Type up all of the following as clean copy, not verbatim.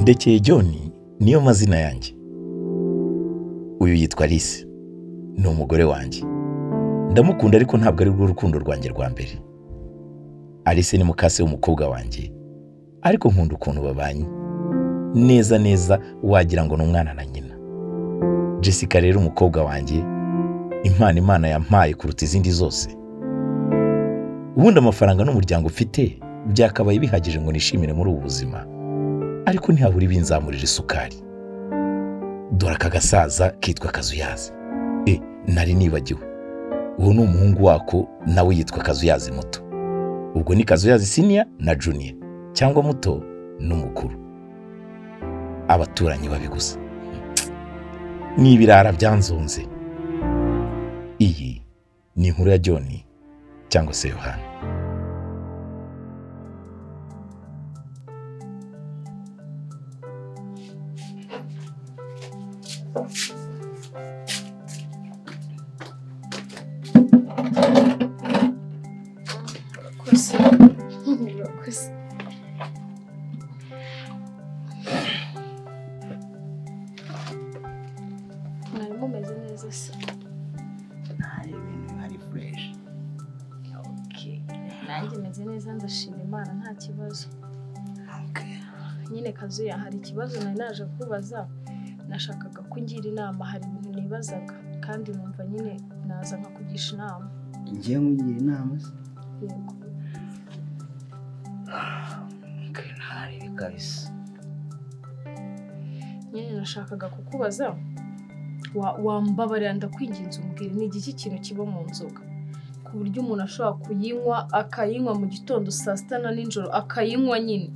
Ndekeye John niyo mazina yanjye. Uyu yitwa Alice, ni umugore wanjye. Ndamukunda ariko ntabwo ari rwo rukundo rwanjye rwa mbere. Alice ni mukase w'umukobwa wanjye, ariko nkunda ukuntu babanye neza neza, wagira ngo n'umwana na nyina. Jesca rero umukobwa wanjye, impano Imana yampaye kuruta izindi zose. Ubundi amafaranga n'umuryango ufite byakabaye bihagije ngo nishimire muri ubu buzima, ariko ntihabura ibinzamurira isukari. Dore aka gasaza kitwa Kazuyazi. Nari nibagiwe, uwo ni umuhungu wako, nawe yitwa Kazuyazi muto. Ubwo ni Kazuyazi senior na junior, cyangwa muto n'umukuru. Abaturanyi babi gusa, ni ibirara byanzonze. Iyi ni inkuru ya John cyangwa se Yohana. Mumeze neza se? Hari ibintu hari fresh. Okay. Nanjye meze neza, ndashima Imana nta kibazo. Okay. Nyine Kazuya, hari ikibazo nari naje kubaza, nashakaga ko ngira inama, hari ibintu nibazaga kandi numva nyine naza nkakugisha inama. Ngiye nkugira inama se? Yego. Okay, hari bikabisa. Nyine nashakaga kukubaza, wambabarira ndakwinginze umbwire ni igiki kintu kiba mu nzoga ku buryo umuntu ashobora kuyinywa, akayinywa mu gitondo, saa sita na nijoro akayinywa nyine.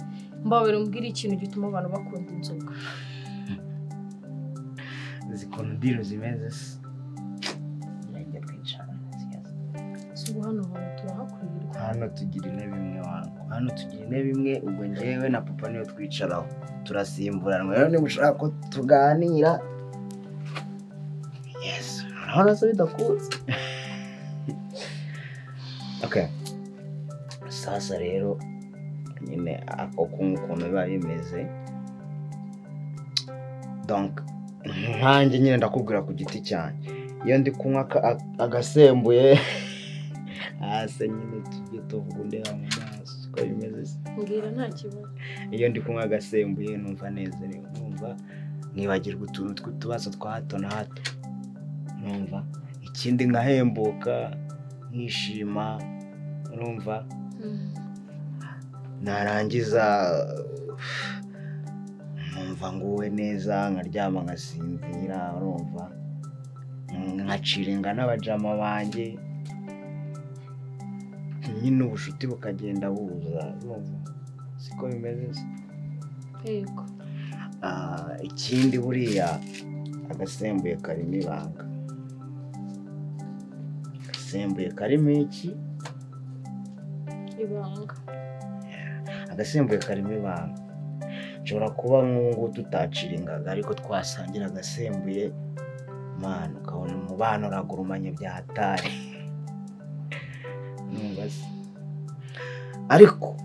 Mbabarira umbwire ikintu gituma abantu bakunda inzoga. Zikonudiro zimeze se? Yajya twicara nziza. Subu hano turahakwirwa. Hano tugira intebe imwe wangu. Hano tugira intebe imwe, ubwo njyewe na papa niyo twicaraho. Turasimburanwa. Rero niba ushaka ko tuganira, urabona se bidakuze. Okay. Sasa rero nyine ako ukuntu biba bimeze. Donc nkanjye nyine ndakubwira ku giti cyanjye, iyo ndi kunywa agasembuye ase nyine tujye tuvuga ndeba mu maso ko bimeze se. Mbwira nta kibazo. Iyo ndi kunywa agasembuye numva nezerewe, numva nkibagirwa utuntu tw'utubazo twa hato na hato. Numva ikindi nkahembuka, nkishima, urumva. Narangiza numva nguwe neza, nkaryama ngasinzira, urumva. Nkaciringa n'abajama banjye, nyine ubushuti bukagenda buza, urumva. Siko bimeze se? Yego. Ikindi buriya agasembuye karimo ibanga. Agasembuye karimo iki? Ibanga. Agasembuye karimo ibanga. Nshobora kuba nk'ubu tutaciringaga ariko twasangira agasembuye, mana ukabona umubano uragurumanye bya hatari. Numva se. Ariko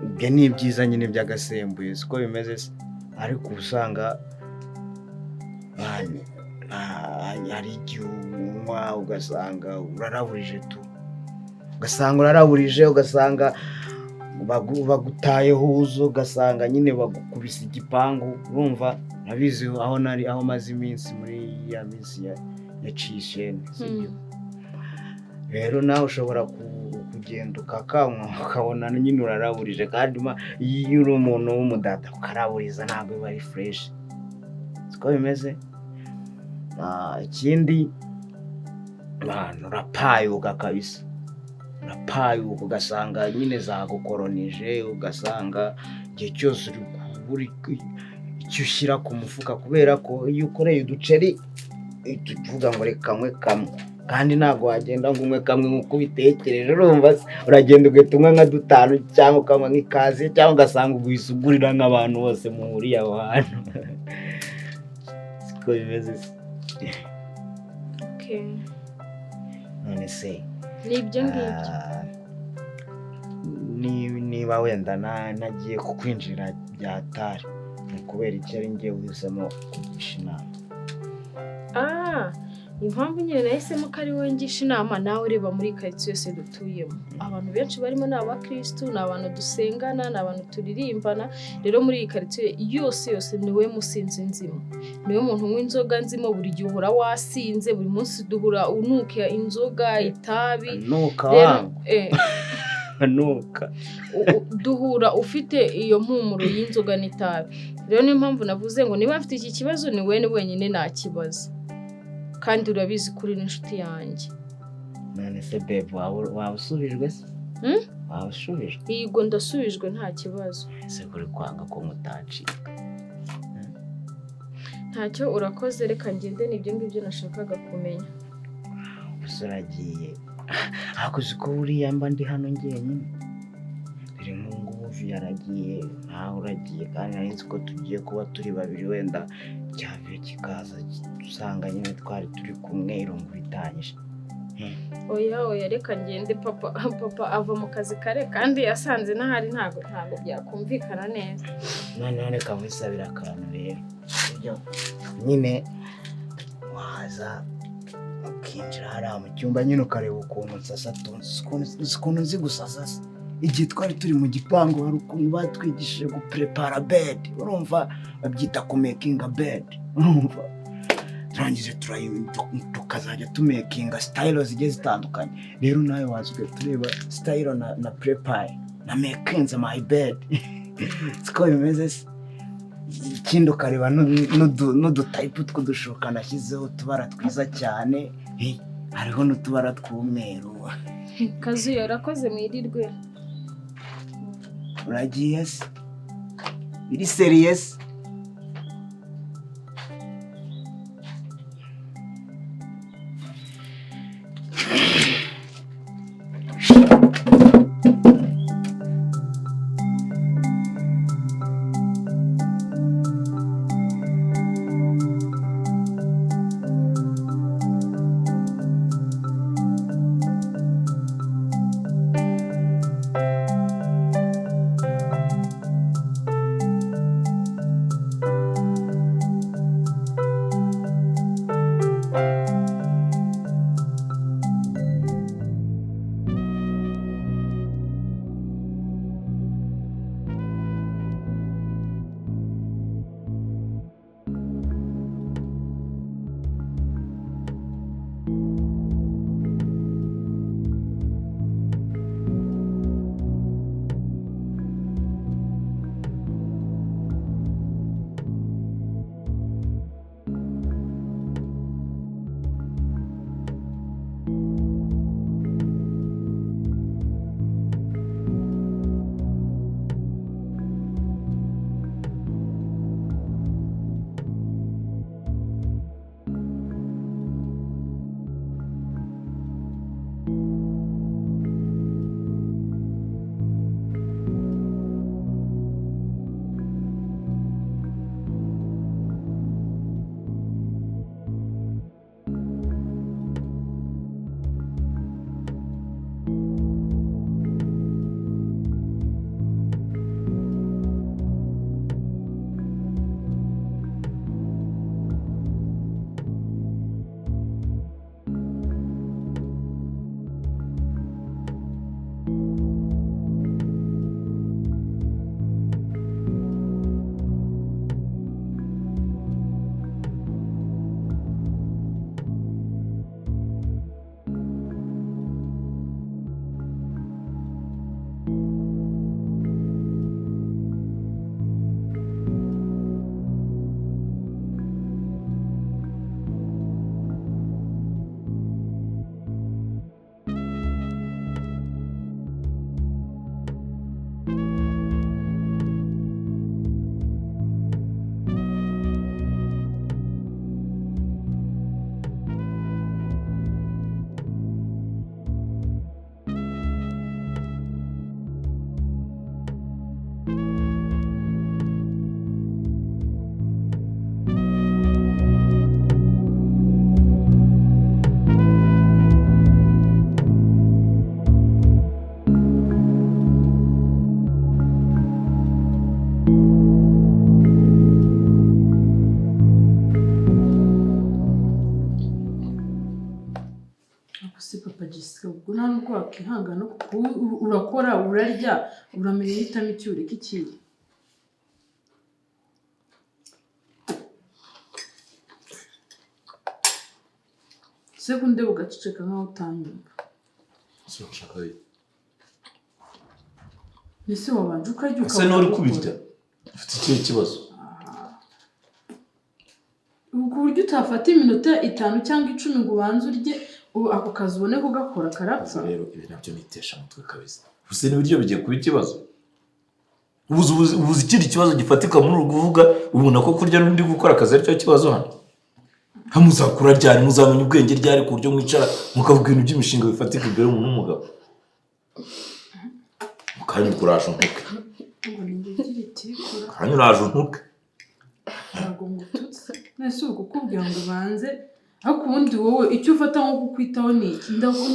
ibyo ni byiza nyine by'agasembuye, siko bimeze se. Ariko usanga hari igihe unywa ugasanga uraraburije tu. Ugasanga bagutaye huzo, ugasanga nyine bagukubise igipangu, urumva. Nabizi aho maze iminsi muri ya minsi yacishe sibyo. Rero nawe ushobora kugenda ukakanywa ukabona nyine uraraburije, kandi iyo uri umuntu w'umudada ukaraburiza ntabwo biba ari fresh. Siko bimeze. Ikindi urapayuka kabisa. Urapayuka ugasanga nyine zagukoronije, ugasanga igihe cyose uri icyo ushyira ku mufuka, kubera ko iyo ukoreye uduceri tuvuga ngo reka nkwe kamwe, kandi ntabwo wagenda ngo umwe kamwe nk'uko ubitekereje, urumva. Uragenda ugahita unywa nka dutanu cyangwa ukanywa nk'ikaze, cyangwa ugasanga ugahita ugurira nk'abantu bose muhuriye aho hantu. Siko bimeze se. Okay. None se Nibyo ngibyo. Niba wenda nagiye kukwinjira byatari, kubera icyo ari ngiye uhisemo kugisha inama. Impamvu nyine nahisemo ko ari wowe ngisha inama nawe ureba muri karitsiye yose dutuyemo. Abantu benshi barimo ni abakirisitu, ni abantu dusengana, ni abantu turirimbana. Rero muri iyi karitsiye yose ni wowe musinzi nzimo. Ni wowe muntu unywa inzoga nzimo, buri gihe uhora wasinze, buri munsi duhura unuka inzoga, itabi. Nuka. Duhura ufite iyo mpumuro y'inzoga n'itabi. Rero niyo mpamvu navuze ngo niba afite iki kibazo ni wowe wenyine nta kibazo. Kandi urabizi kuri n'inshuti yanjye. None se babe waba usubijwe se? Waba usubijwe? Yego ndasubijwe nta kibazo. Ese kuri kwanga ko mutacika? Ntacyo urakoze, reka ngende nibyo ngibyo nashakaga kumenya. Usuragiye. Hakuzi ko uriya mba ndi hano njyenyine. Biri ngubu yaragiye, ntaho uragiye kandi nzi ko tugiye kuba turi babiri wenda cyavuye kikaza usanga nyine twari turi kumwe irungu bitanyije. Oya reka ngende, papa ava mu kazi kare kandi yasanze n'ahari ntabwo byakumvikana neza. None reka mwisabira akantu rero. Ibyo nyine waza ukinjira hariya mu cyumba nyine ukareba ukuntu nsasa ukuntu nzi gusasa. Igihe twari turi mu gipangu hari ukuntu batwigishije guprepara bed, urumva babyita ku making a bed, urumva turangize tukazajya tumakinga style zigiye zitandukanye. Rero nawe waza tureba style na prepare na making my bed. Siko bimeze. Ikindi ukareba n'udutype tw'udushuka nashyizeho utubara twiza cyane, hariho n'utubara tw'umweru. Kazuya urakoze mwirirwe. Uragiye se? Biri serious? Jesca ubwo nta nubwo wakihangana kuko urakora urarya uramenya uhitamo icyo ureka ikindi. Sekunde ugaceceka nkaho utanyumva. Sinshaka. Nese wabanje ukarya ese nori kubirya ufite ikihe kibazo ku buryo utafata iminota 5 cyangwa 10 ngo ubanze urye ako kazi ubone kugakora karapfa. rero ibi nabyo nitesha mutwe kabisa use n'ibiryo bigiye kuba ikibazo ubuzi ikindi kibazo gifatika muri uruvuga ubona ko kurya n'undi gukora akazi ari cyo kibazo hano hamuzakura ryari muzamenya ubwenge ryari ku buryo mwicara mukavuga ibintu by'imishinga bifatika imbere umuntu n'umugabo mukanya kuraje ntuke ngo ningire iti kanya uraje ntuke ntabwo ngututse nese uko kubwira ngo banze ariko ubundi wowe icyo ufata nko kukwitaho ni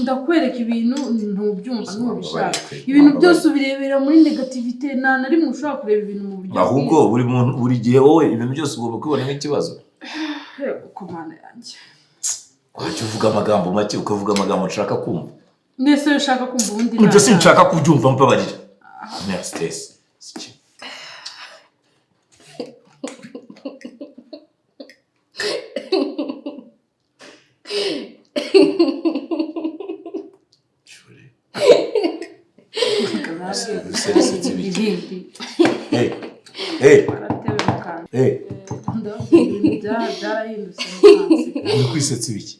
ndakwereka ibintu ntubyumva n'ubishaka ibintu byose ubirebera muri negativite nta rimwe ushobora kureba ibintu mu buryo ahubwo buri muntu buri gihe wowe ibintu byose ugomba kubona nk'ikibazo uko mana yanjye wajya uvuga amagambo make ukavuga amagambo nshaka kumva nese ushaka kumva ubundi ibyo sinshaka kubyumva mbabarira nta stress siki uri kwisetsa ibiki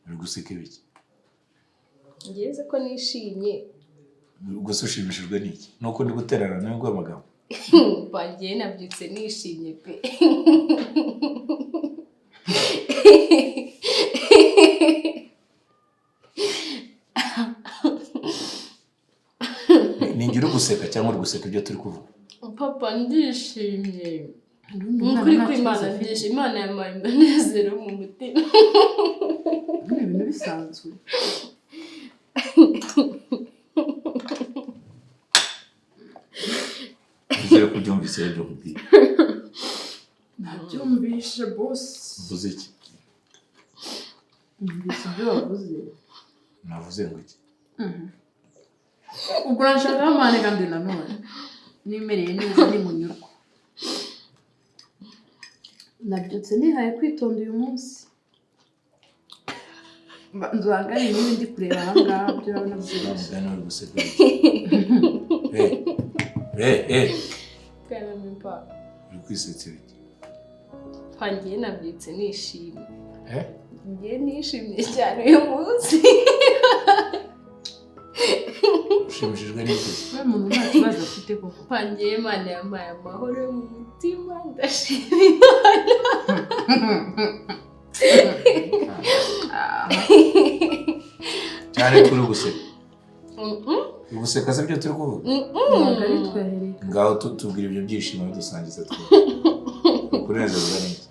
uri guseka ibiki ngeze ko nishimye gusa ushimishijwe n'iki nuko ndi guterana nawe ngo amagambo bagiye nabyutse nishimye pe ningira uri guseka cyangwa uri guseka ibyo turi kuvuga papa ndishimye nk'ukuri kw'Imana ndishimye Imana yampaye umunezero mu mutima ni ibintu bisanzwe nizere ko ubyumvise rero nkubwira nabyumvishe boss uvuze iki umvise ibyo wavuze navuze ngo iki ubwo nashaka amane kandi nanone nimereye neza ni munyurwa nabyutse nihaye kwitonda uyu munsi nzangari n'ibindi kureba aha ngaha byo urabona byose mugana uri guseka karame pa uri kwisetsa ibiki pangiye nabyutse nishimye ngiye nishimye cyane uyu munsi ushimishijwe n'iki we muntu nta kibazo afite koko pangiye Imana yampaye amahoro mu mutima ndashima Imana cyane kuri guseka guseka se byo turi kuvuga ari twahereye ngaho tubwira ibyo byishimo bidusangiza twe kunezezwa n'iki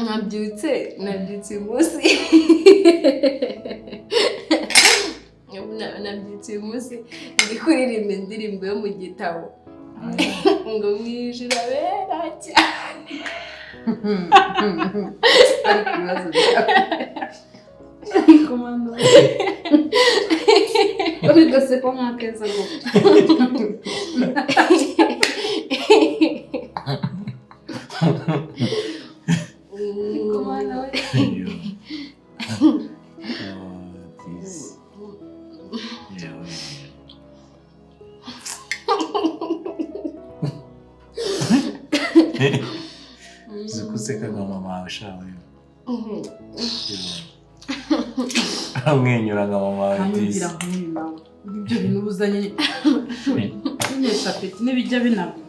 nabyutse uyu munsi nabyutse uyu munsi ndi kuririmba indirimbo yo mu gitabo ngo mwijira bera cyane ari kubazo ariko mano uri gaseko nk'akeza gutya ariko mano we zikuseka nka mama wawe shawe amwenyura nka mama wawe hanyumvira nk'uyu nawe ibyo bintu ubuzanye binesha apeti n'ibijya binabwo